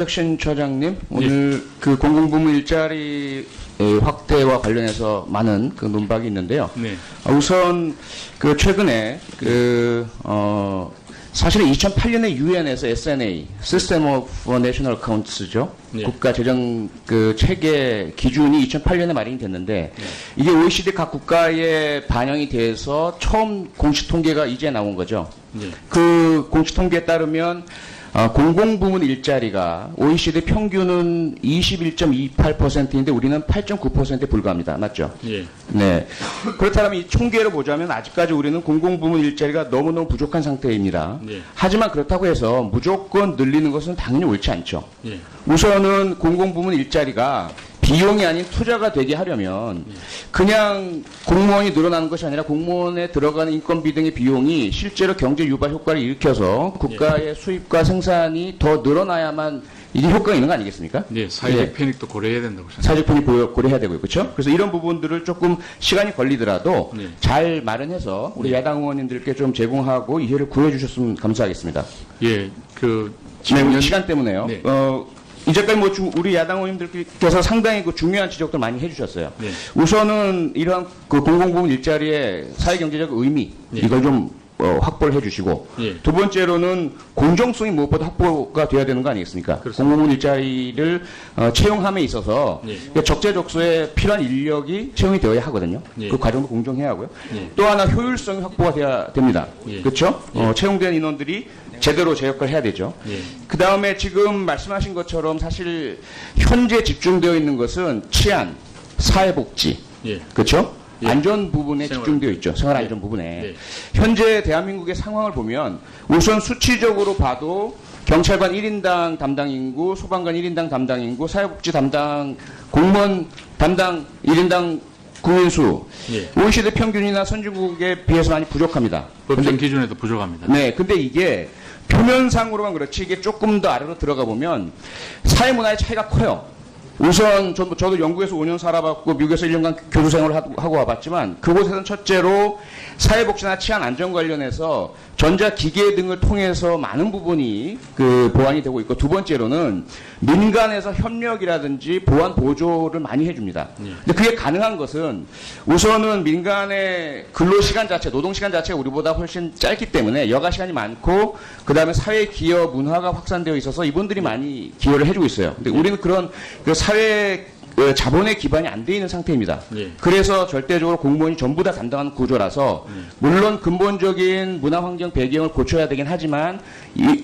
혁신 처장님, 오늘 그 공공부문 일자리 확대와 관련해서 많은 그 논박이 있는데요. 네. 우선 그 최근에 사실은 2008년에 유엔에서 SNA, System of National Accounts죠. 네. 국가 재정 그 체계 기준이 2008년에 마련이 됐는데 이게 OECD 각 국가에 반영이 돼서 처음 공식 통계가 이제 나온 거죠. 네. 그 공식 통계에 따르면 공공부문 일자리가 OECD 평균은 21.28%인데 우리는 8.9%에 불과합니다. 맞죠? 예. 네. 그렇다면 이 총계로 보자면 아직까지 우리는 공공부문 일자리가 너무너무 부족한 상태입니다. 네. 하지만 그렇다고 해서 무조건 늘리는 것은 당연히 옳지 않죠. 예. 우선은 공공부문 일자리가 비용이 아닌 투자가 되게 하려면 그냥 공무원이 늘어나는 것이 아니라 공무원에 들어가는 인건비 등의 비용이 실제로 경제 유발 효과를 일으켜서 국가의 수입과 생산이 더 늘어나야만 이게 효과가 있는 거 아니겠습니까? 네, 사회적 편익도 고려해야 된다고 생각합니다. 사회적 편익 고려해야 되고요. 그렇죠? 그래서 이런 부분들을 조금 시간이 걸리더라도 네. 잘 마련해서 우리 야당 의원님들께 좀 제공하고 이해를 구해 주셨으면 감사하겠습니다. 예, 그 네, 시간 때문에요. 네. 이제까지 우리 야당 의원님들께서 상당히 그 중요한 지적들 많이 해주셨어요. 네. 우선은 이러한 그 공공부문 일자리의 사회경제적 의미 네. 이걸 좀 확보를 해주시고 예. 두 번째로는 공정성이 무엇보다 확보가 돼야 되는 거 아니겠습니까? 그렇습니다. 공공부문 일자리를 채용함에 있어서 예. 적재적소에 필요한 인력이 채용이 되어야 하거든요. 예. 그 과정도 공정해야 하고요. 예. 또 하나 효율성이 확보가 돼야 됩니다. 예. 그렇죠? 예. 채용된 인원들이 제대로 제 역할을 해야 되죠. 예. 그 다음에 지금 말씀하신 것처럼 사실 현재 집중되어 있는 것은 치안, 사회복지, 예. 그렇죠? 예. 안전 부분에 생활. 집중되어 있죠. 생활안전 예. 부분에. 예. 현재 대한민국의 상황을 보면 우선 수치적으로 봐도 경찰관 1인당 담당 인구, 소방관 1인당 담당 인구, 사회복지 담당 공무원 담당 1인당 국민수 예. OECD 평균이나 선진국에 비해서 많이 부족합니다. 법정 기준에도 부족합니다. 네, 근데 이게 표면상으로만 그렇지 이게 조금 더 아래로 들어가 보면 사회 문화의 차이가 커요. 우선 저도 영국에서 5년 살아봤고 미국에서 1년간 교수 생활을 하고 와봤지만 그곳에서는 첫째로 사회복지나 치안 안전 관련해서 전자기계 등을 통해서 많은 부분이 그 보완이 되고 있고 두 번째로는 민간에서 협력이라든지 보완 보조를 많이 해줍니다. 근데 그게 가능한 것은 우선은 민간의 근로시간 자체, 노동시간 자체가 우리보다 훨씬 짧기 때문에 여가 시간이 많고 그 다음에 사회 기여 문화가 확산되어 있어서 이분들이 많이 기여를 해주고 있어요. 근데 우리는 그런 그 사회 자본의 기반이 안 돼 있는 상태입니다. 예. 그래서 절대적으로 공무원이 전부 다 담당하는 구조라서 물론 근본적인 문화 환경 배경을 고쳐야 되긴 하지만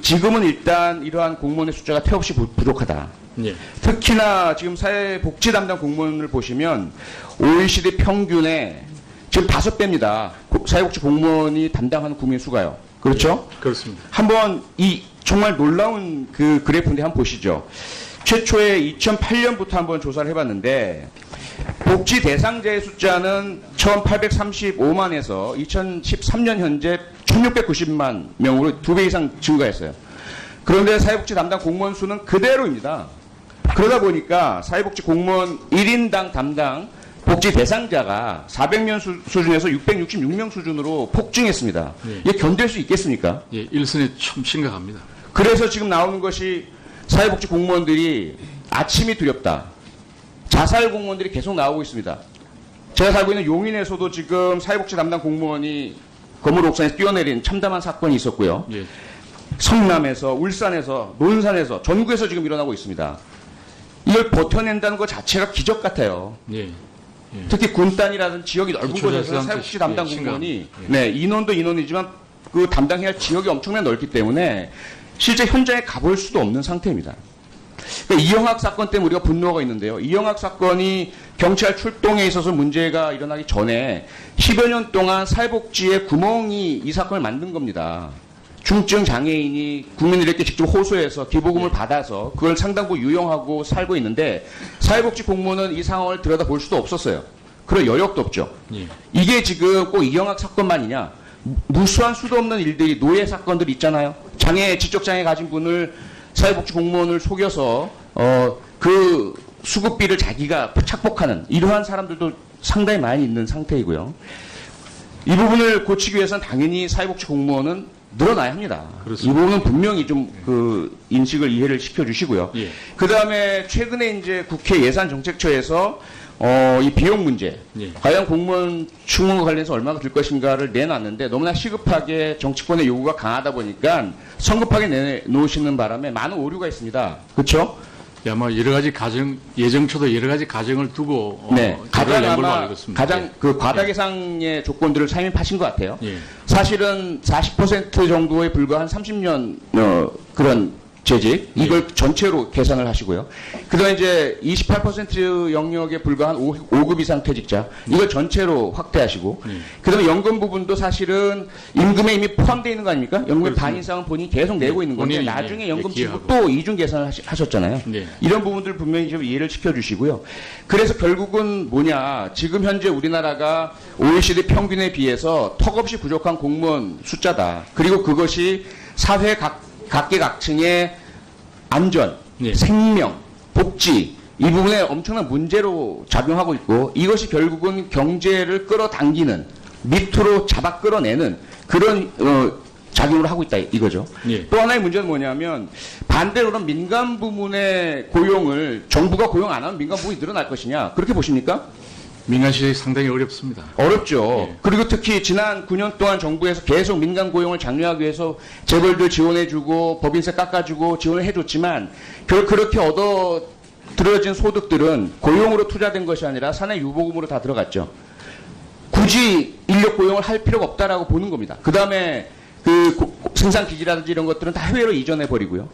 지금은 일단 이러한 공무원의 숫자가 태없이 부족하다. 예. 특히나 지금 사회복지 담당 공무원을 보시면 OECD 평균의 지금 5배입니다. 사회복지 공무원이 담당하는 국민 수가요. 그렇죠? 그렇습니다. 한번 이 정말 놀라운 그 그래프인데 한번 보시죠. 최초에 2008년부터 한번 조사를 해봤는데 복지 대상자의 숫자는 처음 835만에서 2013년 현재 1690만 명으로 2배 이상 증가했어요. 그런데 사회복지 담당 공무원 수는 그대로입니다. 그러다 보니까 사회복지 공무원 1인당 담당 복지 대상자가 400명 수준에서 666명 수준으로 폭증했습니다. 네. 이게 견딜 수 있겠습니까? 예, 일선에 참 심각합니다. 그래서 지금 나오는 것이 사회복지 공무원들이 아침이 두렵다. 자살 공무원들이 계속 나오고 있습니다. 제가 살고 있는 용인에서도 지금 사회복지 담당 공무원이 건물 옥상에서 뛰어내린 참담한 사건이 있었고요. 예. 성남에서, 울산에서, 논산에서, 전국에서 지금 일어나고 있습니다. 이걸 버텨낸다는 것 자체가 기적 같아요. 예. 예. 특히 군단이라든 지역이 넓은 기초자세 곳에서 사회복지 담당 예, 공무원이 심각. 네, 인원도 인원이지만 그 담당해야 할 지역이 엄청나게 넓기 때문에 실제 현장에 가볼 수도 없는 상태입니다. 그러니까 이영학 사건 때문에 우리가 분노가 있는데요. 이영학 사건이 경찰 출동에 있어서 문제가 일어나기 전에 10여 년 동안 사회복지에 구멍이 이 사건을 만든 겁니다. 중증 장애인이 국민들에게 직접 호소해서 기부금을 받아서 그걸 상당부 유용하고 살고 있는데 사회복지 공무원은 이 상황을 들여다볼 수도 없었어요. 그럴 여력도 없죠. 예. 이게 지금 꼭 이영학 사건만이냐? 무수한 수도 없는 일들이 노예 사건들 있잖아요. 지적장애 가진 분을 사회복지 공무원을 속여서 그 수급비를 자기가 착복하는 이러한 사람들도 상당히 많이 있는 상태이고요. 이 부분을 고치기 위해서는 당연히 사회복지 공무원은 늘어나야 합니다. 그렇습니다. 이 부분은 분명히 좀 그 인식을 이해를 시켜주시고요. 예. 그 다음에 최근에 이제 국회 예산정책처에서 이 비용 문제, 예. 과연 공무원 충원과 관련해서 얼마가 들 것인가를 내놨는데 너무나 시급하게 정치권의 요구가 강하다 보니까 성급하게 내놓으시는 바람에 많은 오류가 있습니다. 그렇죠? 아마 여러 가지 예정처도 여러 가지 가정을 두고 네, 자료를 낸 걸로 아마 알고 있습니다. 가장 그 과다 예상의 조건들을 사입하신 것 같아요. 예. 사실은 40% 정도에 불과한 30년 그런 재직 이걸 전체로 계산을 하시고요. 그다음에 이제 28% 영역에 불과한 5급 이상 퇴직자 이걸 전체로 확대하시고 그다음에 연금 부분도 사실은 임금에 이미 포함되어 있는 거 아닙니까? 연금의 반 이상은 본인이 계속 내고 있는 건데 본인이, 나중에 예, 연금 기하고. 지급 또 이중 계산을 하셨잖아요. 네. 이런 부분들 분명히 좀 이해를 시켜주시고요. 그래서 결국은 뭐냐 지금 현재 우리나라가 OECD 평균에 비해서 턱없이 부족한 공무원 숫자다. 그리고 그것이 사회 각계각층의 안전, 예. 생명, 복지 이 부분에 엄청난 문제로 작용하고 있고 이것이 결국은 경제를 끌어당기는 밑으로 잡아 끌어내는 그런 작용을 하고 있다 이거죠. 예. 또 하나의 문제는 뭐냐면 반대로는 민간 부문의 고용을 정부가 고용 안 하면 민간 부문이 늘어날 것이냐 그렇게 보십니까? 민간 시장이 상당히 어렵습니다. 어렵죠. 예. 그리고 특히 지난 9년 동안 정부에서 계속 민간 고용을 장려하기 위해서 재벌들 지원해주고 법인세 깎아주고 지원을 해줬지만 그렇게 얻어 들어진 소득들은 고용으로 투자된 것이 아니라 사내 유보금으로 다 들어갔죠. 굳이 인력 고용을 할 필요가 없다라고 보는 겁니다. 그 다음에 그 생산 기지라든지 이런 것들은 다 해외로 이전해 버리고요.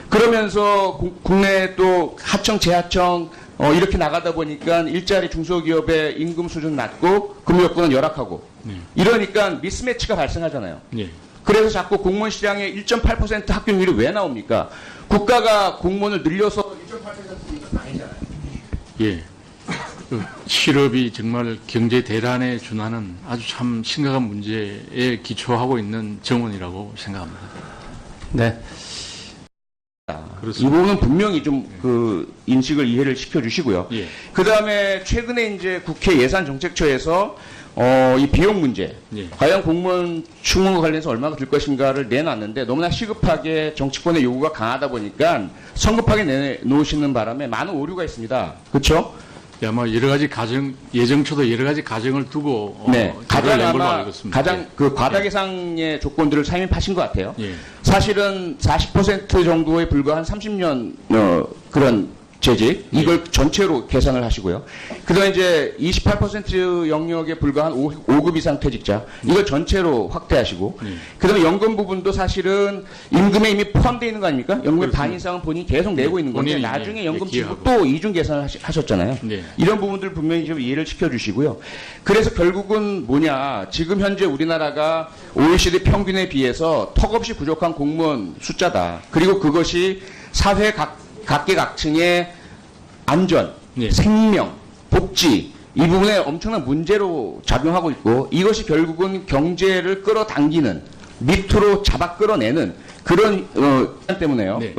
그러면서 국내 또 하청, 재하청 이렇게 나가다 보니까 일자리 중소기업의 임금 수준 낮고 근무여건은 열악하고 이러니까 미스매치가 발생하잖아요. 예. 그래서 자꾸 공무원 시장에 1.8% 합격률이 왜 나옵니까? 국가가 공무원을 늘려서 1.8%니까 아니잖아요. 예. 그 실업이 정말 경제 대란에 준하는 아주 참 심각한 문제에 기초하고 있는 정원이라고 생각합니다. 네. 이 그렇습니다. 부분은 분명히 좀 그 인식을 이해를 시켜주시고요. 예. 그 다음에 최근에 이제 국회 예산정책처에서 이 비용 문제, 예. 과연 공무원 충원과 관련해서 얼마가 들 것인가를 내놨는데 너무나 시급하게 정치권의 요구가 강하다 보니까 성급하게 내놓으시는 바람에 많은 오류가 있습니다. 그렇죠? 아마 여러 가지 예정처도 여러 가지 가정을 두고 네, 자료를 낸 걸로 아마 알고 있습니다. 가장 그 과다 예상의 조건들을 사입하신 것 같아요. 예. 사실은 40% 정도에 불과한 30년 그런 재직 이걸 전체로 계산을 하시고요. 그다음에 이제 28% 영역에 불과한 5급 이상 퇴직자 이걸 전체로 확대하시고 그다음에 연금 부분도 사실은 임금에 이미 포함되어 있는 거 아닙니까? 연금의 반 이상은 본인이 계속 내고 있는 건데 본인이, 나중에 예, 연금 기하고. 지급 또 이중 계산을 하셨잖아요. 네. 이런 부분들 분명히 좀 이해를 시켜주시고요. 그래서 결국은 뭐냐 지금 현재 우리나라가 OECD 평균에 비해서 턱없이 부족한 공무원 숫자다. 그리고 그것이 사회 각계각층의 안전, 예. 생명, 복지 이 부분에 엄청난 문제로 작용하고 있고 이것이 결국은 경제를 끌어당기는 밑으로 잡아 끌어내는 그런 때문에요. 네.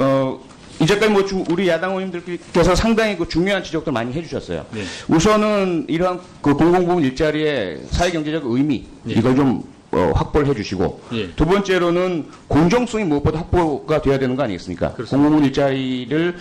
이제까지 뭐 우리 야당 의원님들께서 상당히 그 중요한 지적들 많이 해주셨어요. 네. 우선은 이러한 그 공공부문 일자리의 사회경제적 의미 네. 이걸 좀 확보를 해주시고 예. 두 번째로는 공정성이 무엇보다 확보가 돼야 되는 거 아니겠습니까? 그렇습니다. 공공부문 일자리를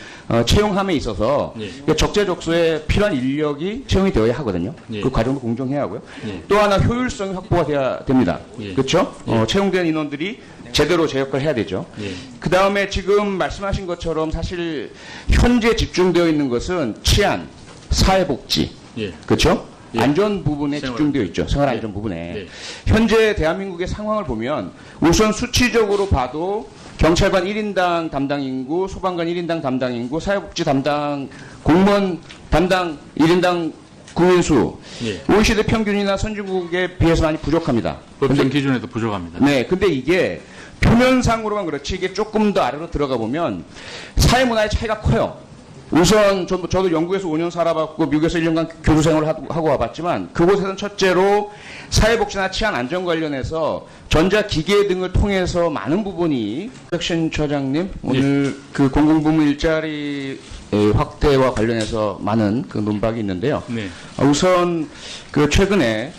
채용함에 있어서 예. 그러니까 적재적소에 필요한 인력이 채용이 되어야 하거든요. 예. 그 과정도 공정해야 하고요. 예. 또 하나 효율성이 확보가 돼야 됩니다. 예. 그렇죠? 채용된 인원들이 제대로 제 역할을 해야 되죠. 예. 그 다음에 지금 말씀하신 것처럼 사실 현재 집중되어 있는 것은 치안, 사회복지, 예. 그렇죠? 예. 안전 부분에 생활. 집중되어 있죠. 생활안전 예. 부분에. 예. 현재 대한민국의 상황을 보면 우선 수치적으로 봐도 경찰관 1인당 담당 인구, 소방관 1인당 담당 인구, 사회복지 담당, 공무원 담당 1인당 국민수, 예. OECD 평균이나 선진국에 비해서 많이 부족합니다. 법정 기준에도 부족합니다. 네, 근데 이게 표면상으로만 그렇지 이게 조금 더 아래로 들어가 보면 사회 문화의 차이가 커요. 우선 저도 영국에서 5년 살아봤고 미국에서 1년간 교수 생활을 하고 와봤지만 그곳에서는 첫째로 사회복지나 치안 안전 관련해서 전자기계 등을 통해서 많은 부분이 섹션 처장님 오늘 그 공공부문 일자리 확대와 관련해서 많은 그 논박이 있는데요. 네. 우선 그 최근에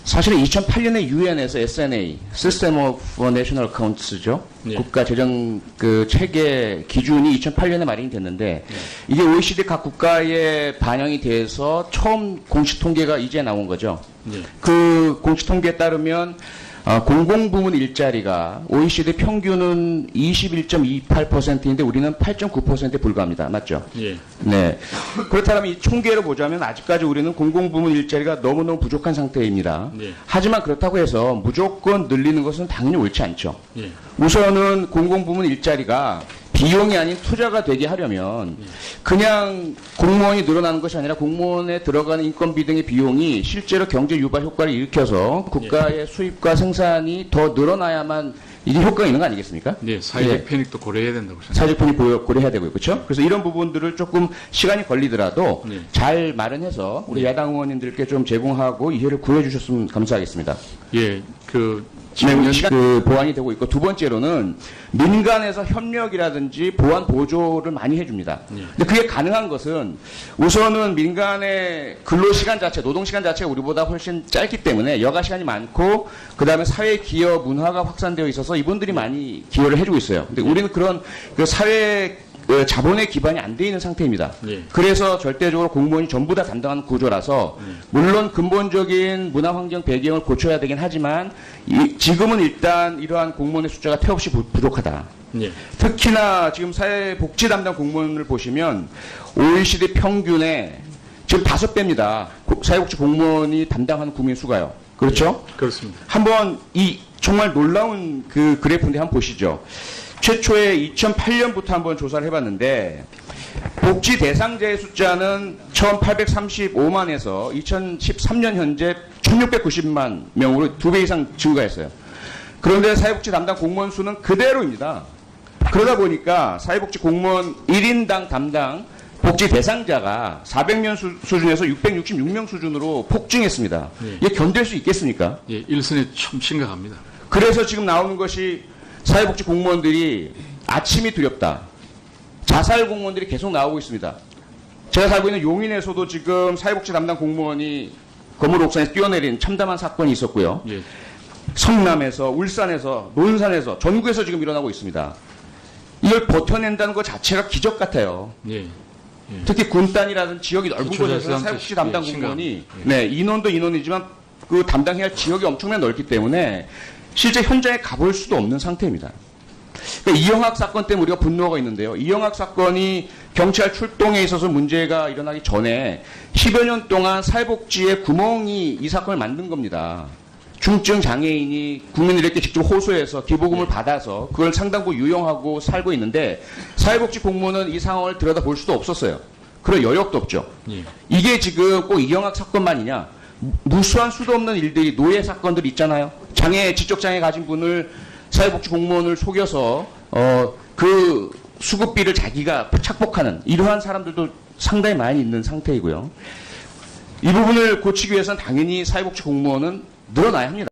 사실은 2008년에 유엔에서 SNA, System of National Accounts죠. 예. 국가 재정 그 체계 기준이 2008년에 마련이 됐는데 이게 OECD 각 국가에 반영이 돼서 처음 공식 통계가 이제 나온 거죠. 예. 그 공식 통계에 따르면 공공부문 일자리가 OECD 평균은 21.28%인데 우리는 8.9%에 불과합니다. 맞죠? 예. 네. 그렇다면 이 총계로 보자면 아직까지 우리는 공공부문 일자리가 너무너무 부족한 상태입니다. 예. 하지만 그렇다고 해서 무조건 늘리는 것은 당연히 옳지 않죠. 예. 우선은 공공부문 일자리가 비용이 아닌 투자가 되게 하려면 그냥 공무원이 늘어나는 것이 아니라 공무원에 들어가는 인건비 등의 비용이 실제로 경제 유발 효과를 일으켜서 국가의 수입과 생산이 더 늘어나야만 이게 효과가 있는 거 아니겠습니까? 네, 사회적 예. 편익도 고려해야 된다고 생각합니다. 사회적 편익 고려해야 되고요. 그렇죠? 그래서 이런 부분들을 조금 시간이 걸리더라도 네. 잘 마련해서 우리 네. 야당 의원님들께 좀 제공하고 이해를 구해 주셨으면 감사하겠습니다. 예, 네, 그 보완이 되고 있고 두 번째로는 민간에서 협력이라든지 보완 보조를 많이 해줍니다. 예. 근데 그게 가능한 것은 우선은 민간의 근로 시간 자체, 노동 시간 자체가 우리보다 훨씬 짧기 때문에 여가 시간이 많고 그 다음에 사회 기여 문화가 확산되어 있어서 이분들이 많이 기여를 해주고 있어요. 근데 우리는 그런 그 사회 자본의 기반이 안 돼 있는 상태입니다. 예. 그래서 절대적으로 공무원이 전부 다 담당하는 구조라서 물론 근본적인 문화 환경 배경을 고쳐야 되긴 하지만 지금은 일단 이러한 공무원의 숫자가 태없이 부족하다. 예. 특히나 지금 사회복지 담당 공무원을 보시면 OECD 평균의 지금 5배입니다. 사회복지 공무원이 담당하는 국민 수가요. 그렇죠? 예, 그렇습니다. 한번 이 정말 놀라운 그 그래프인데 한번 보시죠. 최초에 2008년부터 한번 조사를 해봤는데 복지 대상자의 숫자는 1,835만에서 2013년 현재 1,690만 명으로 2배 이상 증가했어요. 그런데 사회복지 담당 공무원 수는 그대로입니다. 그러다 보니까 사회복지 공무원 1인당 담당 복지 대상자가 400명 수준에서 666명 수준으로 폭증했습니다. 예. 이게 견딜 수 있겠습니까? 예, 일선에 참 심각합니다. 그래서 지금 나오는 것이 사회복지 공무원들이 아침이 두렵다. 자살 공무원들이 계속 나오고 있습니다. 제가 살고 있는 용인에서도 지금 사회복지 담당 공무원이 건물 옥상에서 뛰어내린 참담한 사건이 있었고요. 예. 성남에서, 울산에서, 논산에서, 전국에서 지금 일어나고 있습니다. 이걸 버텨낸다는 것 자체가 기적 같아요. 예. 예. 특히 군단이라든 지역이 넓은 곳에서 기초자치단체 사회복지 담당 예, 공무원이 심각합니다. 네, 인원도 인원이지만 그 담당해야 할 지역이 엄청나게 넓기 때문에 실제 현장에 가볼 수도 없는 상태입니다. 그러니까 이영학 사건 때문에 우리가 분노가 있는데요. 이영학 사건이 경찰 출동에 있어서 문제가 일어나기 전에 10여 년 동안 사회복지에 구멍이 이 사건을 만든 겁니다. 중증 장애인이 국민들에게 직접 호소해서 기부금을 받아서 그걸 상당부 유용하고 살고 있는데 사회복지 공무원은 이 상황을 들여다볼 수도 없었어요. 그럴 여력도 없죠. 예. 이게 지금 꼭 이영학 사건만이냐? 무수한 수도 없는 일들이 노예 사건들이 있잖아요. 지적장애 가진 분을 사회복지 공무원을 속여서 그 수급비를 자기가 착복하는 이러한 사람들도 상당히 많이 있는 상태이고요. 이 부분을 고치기 위해서는 당연히 사회복지 공무원은 늘어나야 합니다.